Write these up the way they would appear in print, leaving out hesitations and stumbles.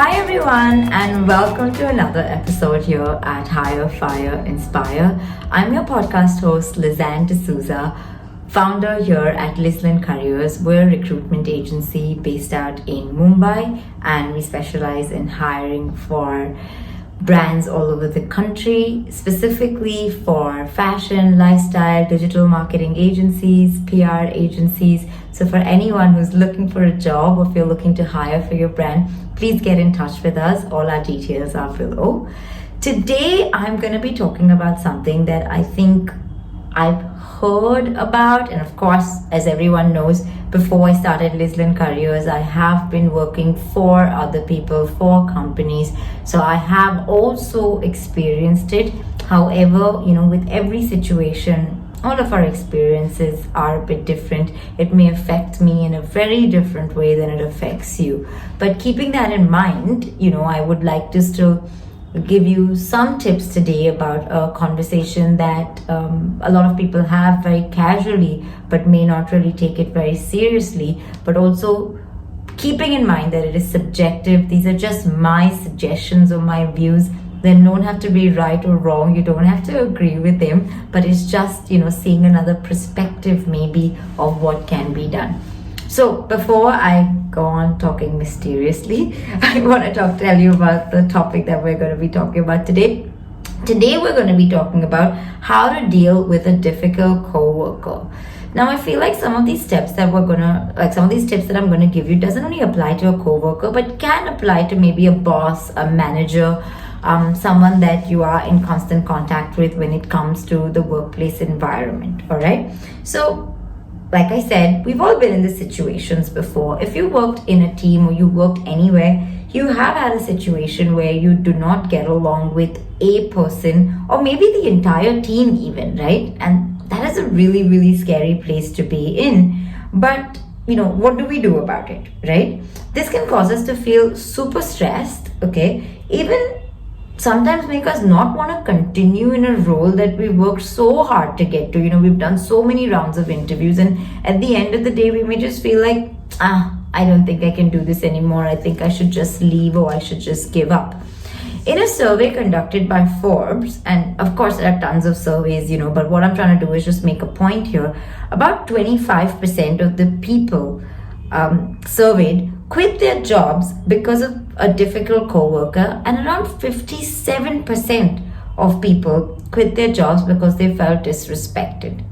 Hi everyone, and welcome to another episode here at Hire, Fire, Inspire. I'm your podcast host, Lizanne Dsouza, founder here at Lizanne Careers. We're a recruitment agency based out in Mumbai, and we specialize in hiring for brands all over the country, specifically for fashion, lifestyle, digital marketing agencies, PR agencies. So for anyone who's looking for a job, or if you're looking to hire for your brand, please get in touch with us. All our details are below. Today, I'm going to be talking about something that I think I've heard about, and of course, as everyone knows, before I started Lizanne Careers, I have been working for other people, for companies, so I have also experienced it. However, with every situation, all of our experiences are a bit different. It may affect me in a very different way than it affects you. But keeping that in mind, I would like to still give you some tips today about a conversation that a lot of people have very casually but may not really take it very seriously, but also keeping in mind that it is subjective. These are just my suggestions or my views. They don't have to be right or wrong. You don't have to agree with them, but it's just seeing another perspective maybe of what can be done. So before I go on talking mysteriously, I want to tell you about the topic that we're going to be talking about today. Today we're going to be talking about how to deal with a difficult coworker. Now I feel like some of these tips that I'm going to give you doesn't only apply to a coworker, but can apply to maybe a boss, a manager, someone that you are in constant contact with when it comes to the workplace environment. All right. So like I said, we've all been in these situations before. If you worked in a team or you worked anywhere, you have had a situation where you do not get along with a person or maybe the entire team even, right? And that is a really, really scary place to be in. But, what do we do about it, right? This can cause us to feel super stressed, okay? Even sometimes make us not want to continue in a role that we worked so hard to get to. We've done so many rounds of interviews, and at the end of the day, we may just feel like, I don't think I can do this anymore. I think I should just leave, or I should just give up. In a survey conducted by Forbes, and of course there are tons of surveys, but what I'm trying to do is just make a point here. About 25% of the people surveyed quit their jobs because of a difficult coworker, and around 57% of people quit their jobs because they felt disrespected.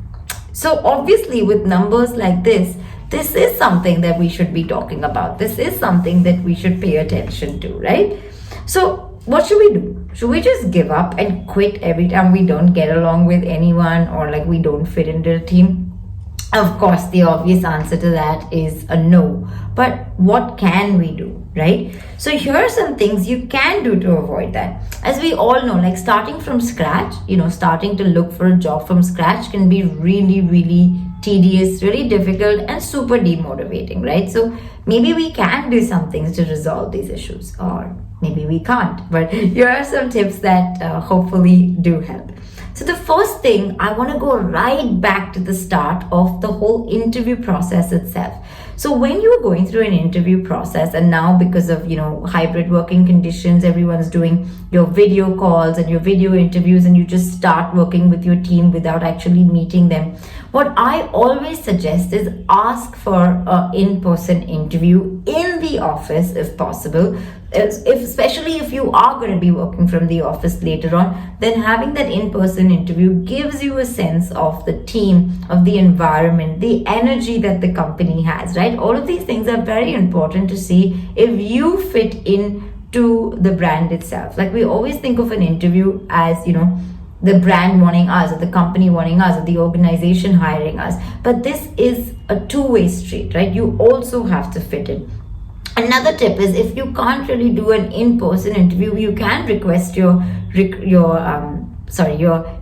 So obviously with numbers like this is something that we should be talking about. This is something that we should pay attention to, right? So what should we do? Should we just give up and quit every time we don't get along with anyone, or like we don't fit into a team? Of course, the obvious answer to that is a no. But what can we do, right? So here are some things you can do to avoid that. As we all know, like starting from scratch, starting to look for a job from scratch can be really, really tedious, really difficult, and super demotivating, right? So maybe we can do some things to resolve these issues, or maybe we can't. But here are some tips that hopefully do help. So the first thing, I want to go right back to the start of the whole interview process itself. So when you're going through an interview process, and now because of, hybrid working conditions, everyone's doing your video calls and your video interviews, and you just start working with your team without actually meeting them. What I always suggest is ask for an in-person interview in the office if possible. Especially if you are going to be working from the office later on, then having that in-person interview gives you a sense of the team, of the environment, the energy that the company has, right? All of these things are very important to see if you fit in to the brand itself. Like we always think of an interview as, the brand wanting us, or the company wanting us, or the organization hiring us. But this is a two-way street, right? You also have to fit in. Another tip is, if you can't really do an in-person interview, you can request your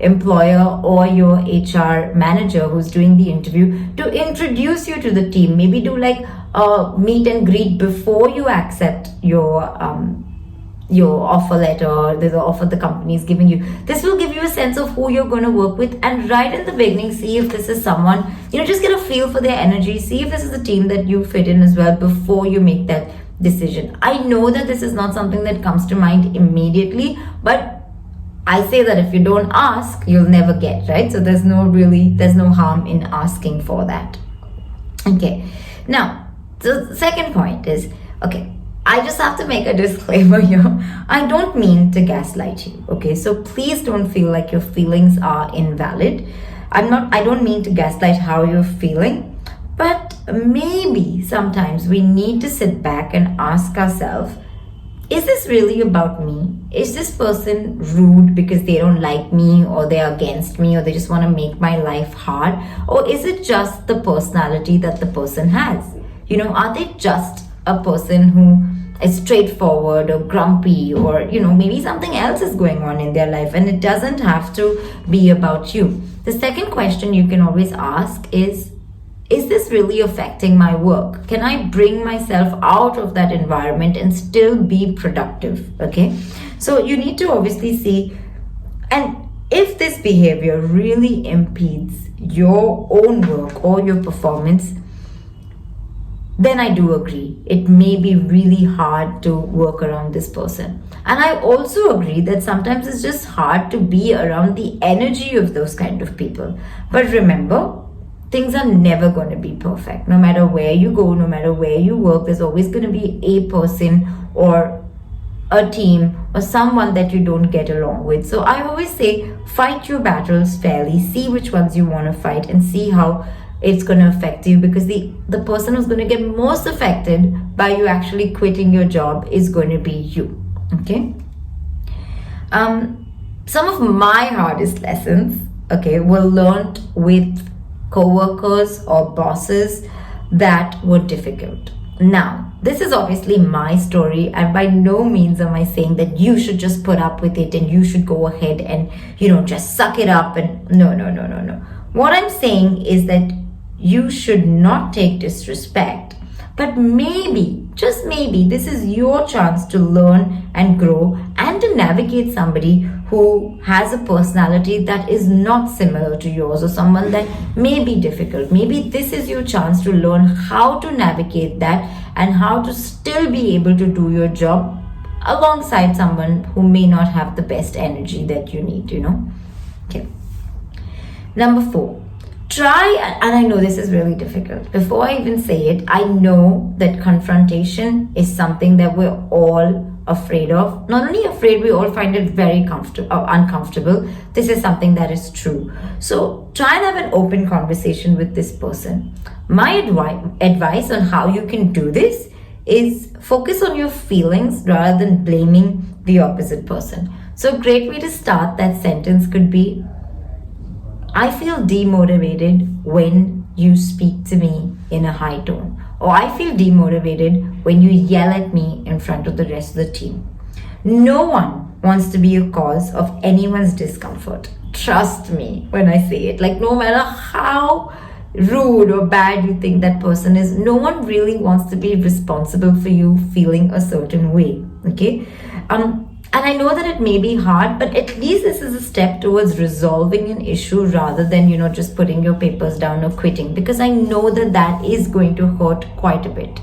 employer or your HR manager who's doing the interview to introduce you to the team. Maybe do like a meet and greet before you accept your offer letter, or the offer the company is giving you. This will give you a sense of who you're going to work with, and right in the beginning, see if this is someone, just get a feel for their energy, see if this is the team that you fit in as well before you make that decision. I know that this is not something that comes to mind immediately, but I say that if you don't ask, you'll never get, right? So there's no harm in asking for that. Okay. Now, the second point is, okay, I just have to make a disclaimer here. I don't mean to gaslight you, okay? So please don't feel like your feelings are invalid. I don't mean to gaslight how you're feeling, but maybe sometimes we need to sit back and ask ourselves, is this really about me? Is this person rude because they don't like me, or they're against me, or they just want to make my life hard? Or is it just the personality that the person has? Are they just a person who is straightforward or grumpy, or maybe something else is going on in their life, and it doesn't have to be about you. The second question you can always ask is this really affecting my work? Can I bring myself out of that environment and still be productive? Okay, so you need to obviously see, and if this behavior really impedes your own work or your performance, then I do agree. It may be really hard to work around this person. And I also agree that sometimes it's just hard to be around the energy of those kind of people. But remember, things are never going to be perfect. No matter where you go, no matter where you work, there's always going to be a person or a team or someone that you don't get along with. So I always say, fight your battles fairly, see which ones you want to fight, and see how it's going to affect you, because the person who's going to get most affected by you actually quitting your job is going to be you. Okay. Some of my hardest lessons, okay, were learned with co-workers or bosses that were difficult. Now, this is obviously my story, and by no means am I saying that you should just put up with it and you should go ahead and just suck it up, and no. What I'm saying is that you should not take disrespect, but maybe, just maybe, this is your chance to learn and grow and to navigate somebody who has a personality that is not similar to yours, or someone that may be difficult. Maybe this is your chance to learn how to navigate that and how to still be able to do your job alongside someone who may not have the best energy that you need, Okay. Number 4. Try, and I know this is really difficult. Before I even say it, I know that confrontation is something that we're all afraid of. Not only afraid, we all find it very uncomfortable. This is something that is true. So try and have an open conversation with this person. My advice on how you can do this is focus on your feelings rather than blaming the opposite person. So a great way to start that sentence could be, I feel demotivated when you speak to me in a high tone. Or I feel demotivated when you yell at me in front of the rest of the team. No one wants to be a cause of anyone's discomfort. Trust me when I say it. Like, no matter how rude or bad you think that person is, no one really wants to be responsible for you feeling a certain way. Okay? And I know that it may be hard, but at least this is a step towards resolving an issue rather than, just putting your papers down or quitting, because I know that that is going to hurt quite a bit.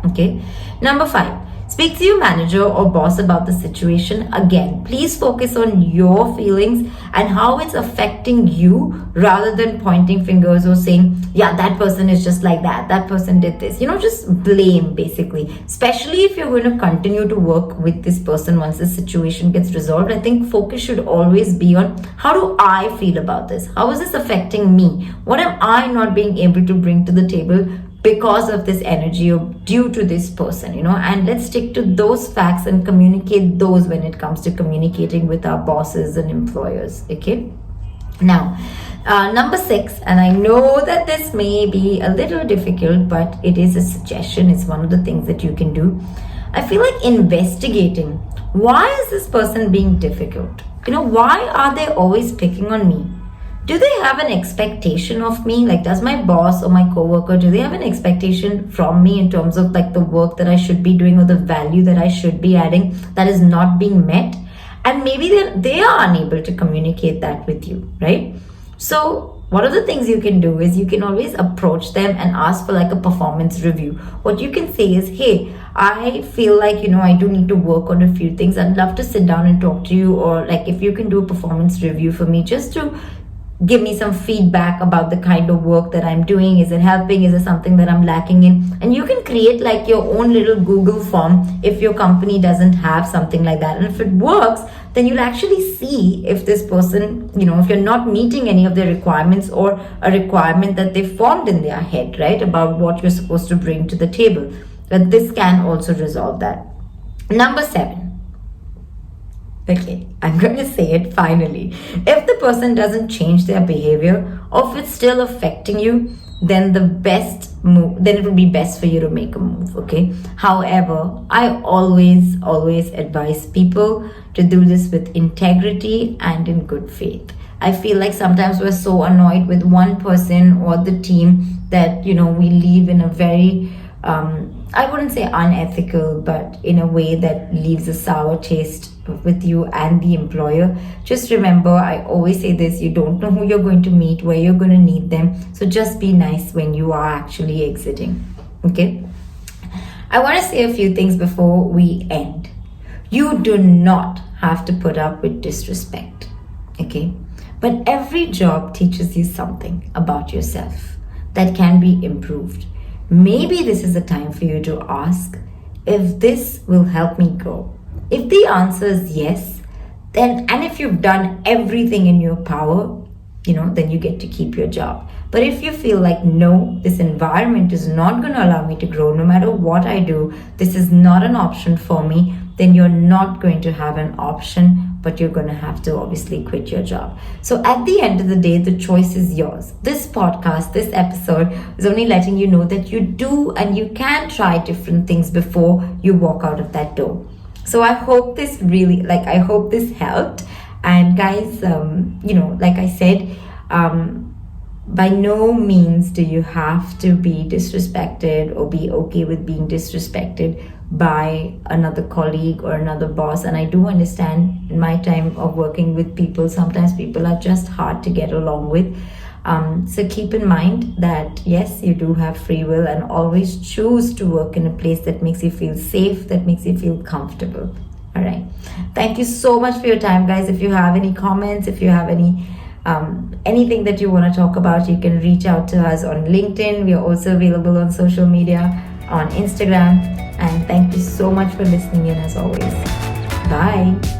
Okay. Number 5, speak to your manager or boss about the situation. Again, please focus on your feelings and how it's affecting you rather than pointing fingers or saying, yeah, that person is just like that. That person did this. Just blame, basically. Especially if you're going to continue to work with this person once the situation gets resolved. I think focus should always be on, how do I feel about this? How is this affecting me? What am I not being able to bring to the table because of this energy or due to this person, and let's stick to those facts and communicate those when it comes to communicating with our bosses and employers. Okay. Now, number 6, and I know that this may be a little difficult, but it is a suggestion. It's one of the things that you can do. I feel like investigating, why is this person being difficult? Why are they always picking on me? Do they have an expectation of me? Like, does my boss or my coworker, do they have an expectation from me in terms of like the work that I should be doing or the value that I should be adding that is not being met? And maybe they are unable to communicate that with you, right? So one of the things you can do is you can always approach them and ask for like a performance review. What you can say is, hey, I feel like, I do need to work on a few things. I'd love to sit down and talk to you, or like if you can do a performance review for me just to give me some feedback about the kind of work that I'm doing. Is it helping? Is it something that I'm lacking in? And you can create like your own little Google form if your company doesn't have something like that. And if it works, then you'll actually see if this person, if you're not meeting any of their requirements or a requirement that they formed in their head, right, about what you're supposed to bring to the table. But this can also resolve that. Number 7. Okay, I'm going to say it finally. If the person doesn't change their behavior, or if it's still affecting you, then it would be best for you to make a move, okay? However, I always advise people to do this with integrity and in good faith. I feel like sometimes we're so annoyed with one person or the team that, we leave in a very I wouldn't say unethical, but in a way that leaves a sour taste with you and the employer. Just remember, I always say this, you don't know who you're going to meet, where you're going to need them. So just be nice when you are actually exiting. Okay? I want to say a few things before we end. You do not have to put up with disrespect. Okay? But every job teaches you something about yourself that can be improved. Maybe this is a time for you to ask if this will help me grow. If the answer is yes, then, and if you've done everything in your power, then you get to keep your job. But if you feel like, no, this environment is not going to allow me to grow, no matter what I do, this is not an option for me, then you're not going to have an option, but you're going to have to obviously quit your job. So at the end of the day, the choice is yours. This podcast, this episode is only letting you know that you do and you can try different things before you walk out of that door. So I hope this I hope this helped. And guys, like I said, by no means do you have to be disrespected or be okay with being disrespected by another colleague or another boss. And I do understand in my time of working with people, sometimes people are just hard to get along with. So keep in mind that yes, you do have free will, and always choose to work in a place that makes you feel safe, that makes you feel comfortable. All right. Thank you so much for your time, guys. If you have any comments, if you have anything that you want to talk about, you can reach out to us on LinkedIn. We are also available on social media, on Instagram. And thank you so much for listening in as always. Bye.